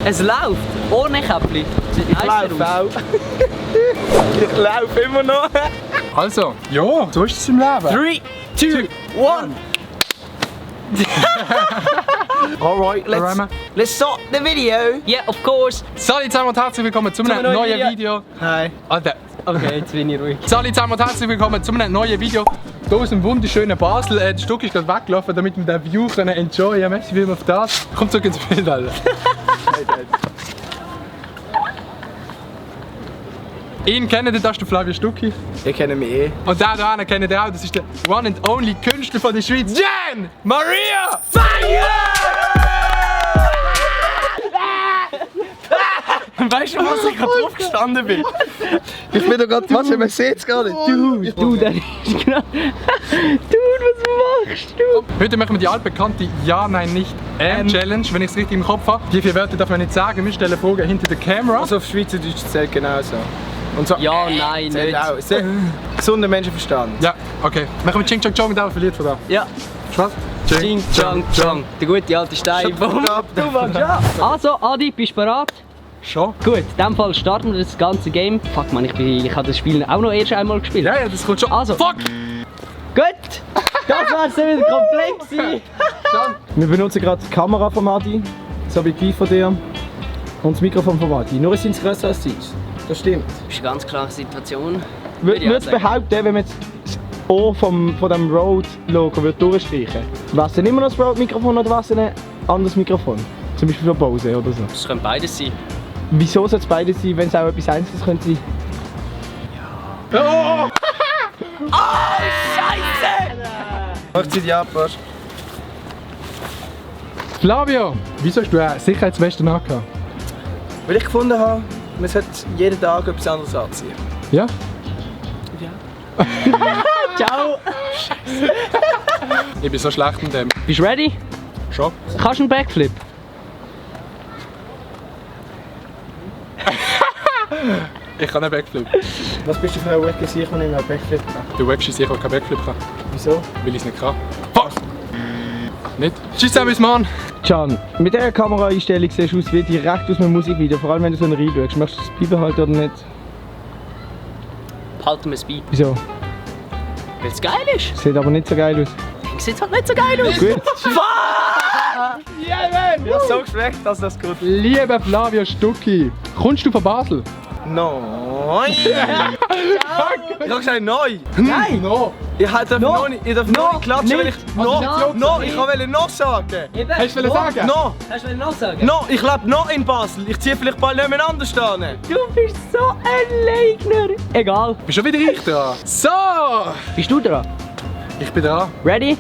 Es läuft, ohne Käppli. Ich laufe auch. Ich laufe immer noch. Also, ja, so ist es im Leben. 3, 2, 1. Alright, let's start the video. Yeah, of course. Salut zusammen und herzlich willkommen zu einem neuen Video. Hi. Alter. Okay, jetzt bin ich ruhig. Salut zusammen und herzlich willkommen zu einem neuen Video. Hier aus dem wunderschönen Basel. Das Stück ist gerade weggelaufen, damit wir den View enjoyen können. Merci vielmals auf das. Kommt zurück ins Bild, Alter. Ihn kennt ihr, das ist der Flavio Stucki. Ihr kennt mich eh. Und der da kennt ihr auch, das ist der one and only Künstler von der Schweiz, Jan Maria Fire! Weißt du, was ich gerade drauf gestanden bin? Ich bin doch gerade, was, man sieht es gar nicht. Du, der ist gerade... Dude, was machst du? Heute machen wir die altbekannte Ja, Nein, Nicht Challenge, wenn ich es richtig im Kopf habe. Die 4 Wörter darf man nicht sagen, wir stellen Fragen hinter der Kamera. Also auf Schweizerdeutsch zählt genauso. Und so, Ja, nein, zählt nicht. auch. Sehr gesunder Menschenverstand. Ja, okay. Machen wir Ching Chong Chong und auch verliert von da. Ja. Spaß? Ching, Chong, Chong. Der gute alte Stein. Du machst ja. Also, Adi, bist du bereit? Schon? Gut, in diesem Fall starten wir das ganze Game. Fuck man, ich habe das Spiel auch noch erst einmal gespielt. Ja, ja, das kommt schon. Also. Fuck! Gut! Das war's dann wieder komplett. Wir benutzen gerade die Kamera von Adi, das Objektiv von dir und das Mikrofon von Adi. Nur sind es grösser als Deutsch. Das stimmt. Das ist eine ganz klare Situation. Ich würde behaupten, wenn man jetzt das O von dem Rode-Logo durchstreichen würde, wäre es dann immer noch das Rode-Mikrofon oder wäre es ein anderes Mikrofon? Zum Beispiel von Bose oder so. Das können beides sein. Wieso soll es beides sein, wenn es auch etwas Einzelnes könnte sein? Oh! Ich zieh die ab, was? Flavio, wieso hast du eine Sicherheitsweste angehabt? Weil ich gefunden habe, man sollte jeden Tag etwas anderes anziehen. Ja? Ciao! Ich bin so schlecht in dem. Bist du ready? Schon? Kannst du einen Backflip? Ich kann einen Backflip. Was bist du für ein Wack-Gesicht, wenn ich einen Backflip kann? Der Wack ist sicher keinen Backflip kann. Wieso? Weil ich es nicht kann. Fuck! Nicht? Tschüss zusammen, Mann! Can, mit dieser Kameraeinstellung siehst du aus wie direkt aus einem Musikvideo, vor allem wenn du so reinschaust. Möchtest du das beibehalten oder nicht? Behalten wir es bei. Wieso? Weil es geil ist. Sieht aber nicht so geil aus. Sieht halt nicht so geil aus. Gut. Yeah, man! Ich habe so geschmeckt, dass das gut ist. Lieber Flavio Stucki, kommst du von Basel? Nein! Ich habe gesagt neu! Nein! No! Ich darf noch nicht klatschen, weil ich... Ich wollte noch sagen! Hast du sagen? No! Hast du noch sagen? No! Ich lebe noch in Basel! Ich ziehe vielleicht bald nicht mehr anders stehen! Du bist so ein Leugner. Egal. Bist schon wieder ich dran? So! Bist du dran? Ich bin dran. Ready?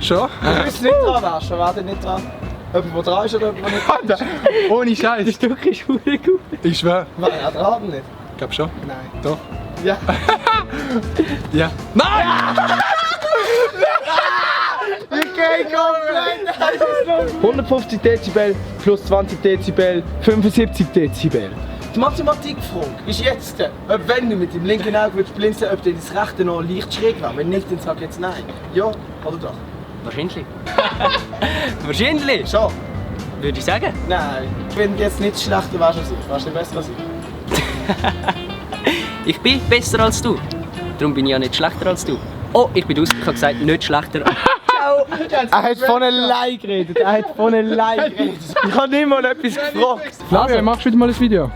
Schon? Du bist nicht dran, wärst du? Warte nicht dran. Jemand, der dran ist oder jemand, der nicht dran ist? Alter, ohne Scheiß. Das Stück ist verdammt gut. Ich schwör. War er dran nicht? Ich glaub schon. Nein. Doch. Ja. Ja. Nein! Ich geh komplett! 150 Dezibel plus 20 Dezibel, 75 Dezibel. Die Mathematikfrage ist jetzt, ob wenn du mit dem linken Auge willst blinzeln, ob dir das rechte noch leicht schräg wäre. Wenn nicht, dann sag jetzt nein. Ja oder doch? Wahrscheinlich. Wahrscheinlich. Schon? Würde ich sagen. Nein. Wenn du jetzt nicht schlechter wärst als ich, wärst du besser als ich. Ich bin besser als du. Darum bin ich ja nicht schlechter als du. Oh, ich bin raus. Ich habe gesagt, nicht schlechter. Ciao. Er hat von allein geredet, er hat von allein geredet. Ich habe nicht mal etwas gefragt. Flavio, Also. machst du wieder mal ein Video?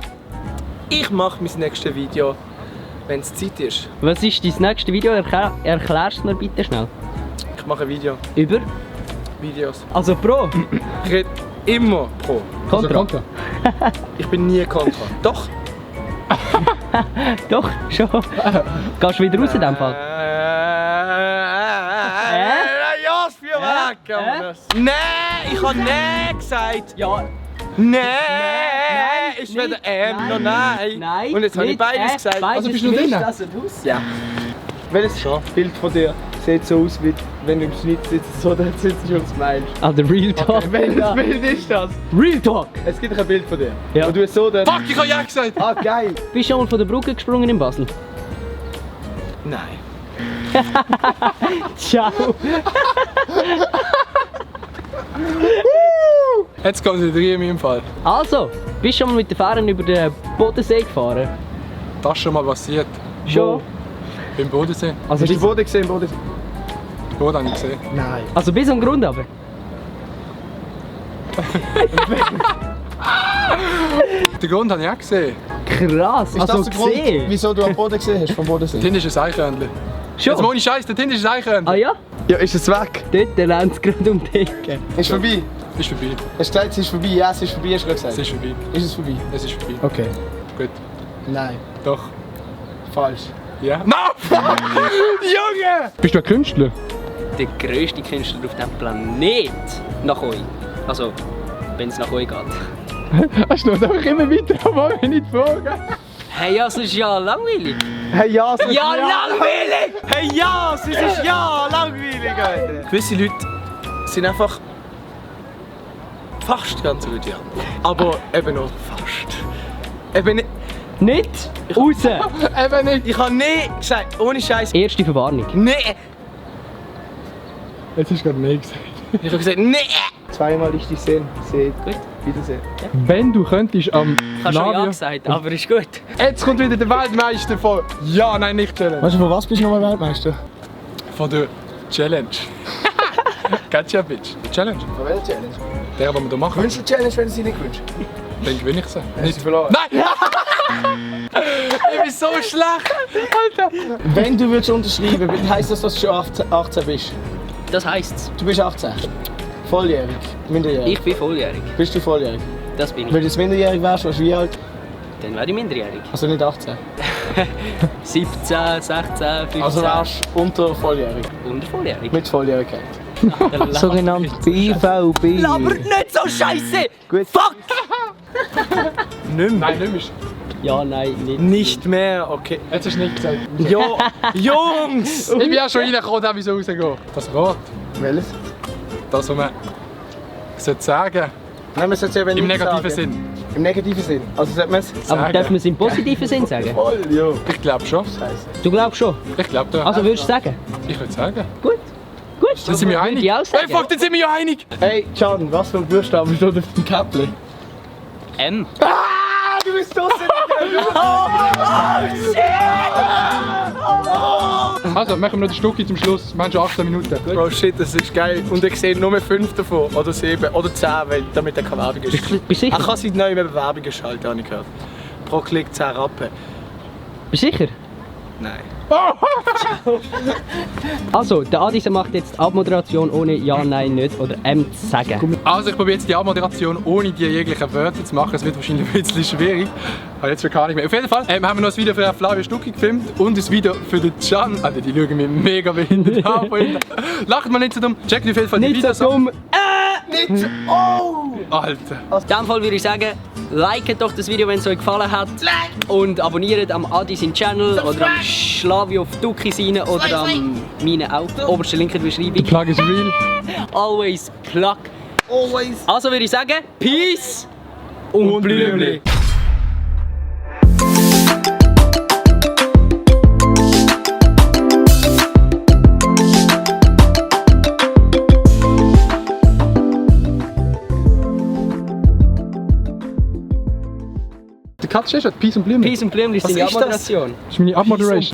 Ich mache mein nächstes Video, wenn es Zeit ist. Was ist dein nächstes Video? Erklärst du mir bitte schnell. Ich mache ein Video. Über? Videos. Also Pro. Ich rede immer pro. Kontra. Also, Ich bin nie kontra. Doch. Doch, schon. Gehst du wieder raus in dem Fall? Ja, das Feuerwerk. Nein, ich habe nein gesagt. Ja. Nein, ist nicht. weder noch nein. Nein. Und jetzt habe ich nicht, beides gesagt. Beides Also bist du drin? Das aus. Ja. Welches Bild von dir sieht so aus, wie wenn du im Schnitt sitzt, so dann sitzt du und meinst. Ah, der Real Talk. Welches Bild ist das? Real Talk. Es gibt ein Bild von dir. Ja. Und du so dann. Fuck, ich hab ja gesagt! Ah, geil! Bist du schon mal von der Brücke gesprungen in Basel? Nein. Ciao. Jetzt konzentriere ich mich im Fall. Also, bist du schon mal mit der Fähre über den Bodensee gefahren? Das ist schon mal passiert. Schon? Beim Bodensee. Also Hast du bis, den Boden gesehen? Boden? Den Boden habe ich gesehen. Nein. also bis am Grund aber? Den Grund habe ich auch gesehen. Krass, Ist also das der Grund, gesehen? wieso du am Boden gesehen hast, vom Bodensee? Dort ist ein Eichhörnchen. Jetzt Schon? ohne Scheiß, dort hinten ist ein Eichhörnchen. Ah ja? Ja, ist es weg? Dort rennt es gerade um die Ecke. Ist vorbei? Ist vorbei. Hast du gesagt, es ist vorbei? Ja, es ist vorbei, hast du gerade Es gesagt. ist vorbei. Ist es vorbei? Es ist vorbei. Okay. Gut. Nein. Doch. Falsch. Ja. Nein! Junge! Bist du ein Künstler? Der grösste Künstler auf diesem Planet nach euch. Also, wenn es nach euch geht. Hast du einfach immer weiter, aber ich nicht fragen. Hey, ja, es ist ja langweilig. Hey, ja, es ist Ja, langweilig! Hey, ja, es ist ja langweilig, Alter. Gewisse Leute sind einfach fast ganz gut, ja. Aber eben noch fast. Eben nicht. Nicht raus! Eben nicht. Ich habe nie gesagt, ohne Scheiß. Erste Verwarnung. Nee. Jetzt hast du gerade Nein gesagt. Ich habe gesagt, nee. Zweimal ist die sehen. Seht. Gut. Wiedersehen. Wenn du könntest am Ich habe schon ja Navia... gesagt, aber ist gut. Jetzt kommt wieder der Weltmeister von Ja, nein, nicht Challenge. Weißt du, von was bist du nochmal Weltmeister? Von der Challenge. Kennst du ja, Bitch? Die Challenge. Von welcher Challenge? Der, den wir hier machen. Wünschst du Challenge, wenn du sie nicht wünschst? Dann gewinne ich sie. Hast du verloren? Nein! Ich bin so schlecht! Alter! Wenn du würdest unterschreiben, heisst das, dass du schon 18 bist? Das heisst's. Du bist 18. Volljährig. Minderjährig. Ich bin volljährig. Bist du volljährig? Das bin Wenn ich. du jetzt minderjährig wärst, wärst du wie alt? Dann wäre ich minderjährig. Also nicht 18. 17, 16, 15. Also wärst du unter volljährig. unter volljährig. Mit Volljährigkeit. Sogenannt BVB. Labert nicht so scheiße! Gut. Fuck! Nicht Nein, nicht mehr. Ja, nein, nicht. Nicht mehr, okay. Jetzt hast du nicht gesagt. Jo, Jungs! Ich bin ja schon reingekommen, da wie so rausgehen. Das Wort, Welches? das, was man sollte sagen, Nein, man sollte es eben im nicht negativen sagen. Sinn. Im negativen Sinn. Also sollte man es Aber sagen. darf man es im positiven Sinn sagen? voll, ja. Ich glaube schon. Scheiße. Du glaubst schon? Ich glaube da. Also würdest du sagen? Ich würde sagen. Gut. Gut. Dann sind wir Würde einig. ich auch Hey, sagen. fuck, dann sind wir ja einig. Hey, Can, was für ein Buchstabe steht auf dem Käppli? M. Ah, du bist draußen! Also, machen wir noch ein Stückchen zum Schluss. Wir haben schon 18 Minuten. Bro, shit, das ist geil. Und ich sehe nur 5 davon. Oder 7 oder 10, weil damit er keine Werbung ist. Bist du sicher? Er kann seit neuem eben Werbung schalten, habe ich gehört. Pro Klick 10 Rappen. Bist du sicher? Nein. Also, der Adisa macht jetzt die Abmoderation ohne Ja, Nein, nicht oder M zu sagen. Also, ich probiere jetzt die Abmoderation ohne die jeglichen Wörter zu machen. Es wird wahrscheinlich ein bisschen schwierig. Aber jetzt schon gar nicht mehr. Auf jeden Fall haben wir noch ein Video für Flavio Stucki gefilmt und ein Video für den Can. Alter, die schauen mich mega behindert an. Freunde. Lacht mal nicht so dumm. Checkt auf jeden Fall die Nicht Videos so dumm. Nicht so. Oh! an. Alter. In diesem Fall würde ich sagen, liket doch das Video, wenn es euch gefallen hat. Und abonniert am Adi seinen Channel oder am Slavio Stucki seinen oder am meinen auch. Oberste Link in der Beschreibung. Plug is real. Always plug. Always. Also würde ich sagen, Peace und Blümli. Der Katze ist schon Peace und Blümchen. Peace und Blümli ist Was deine ist das? Abmoderation. Das ist meine Abmoderation.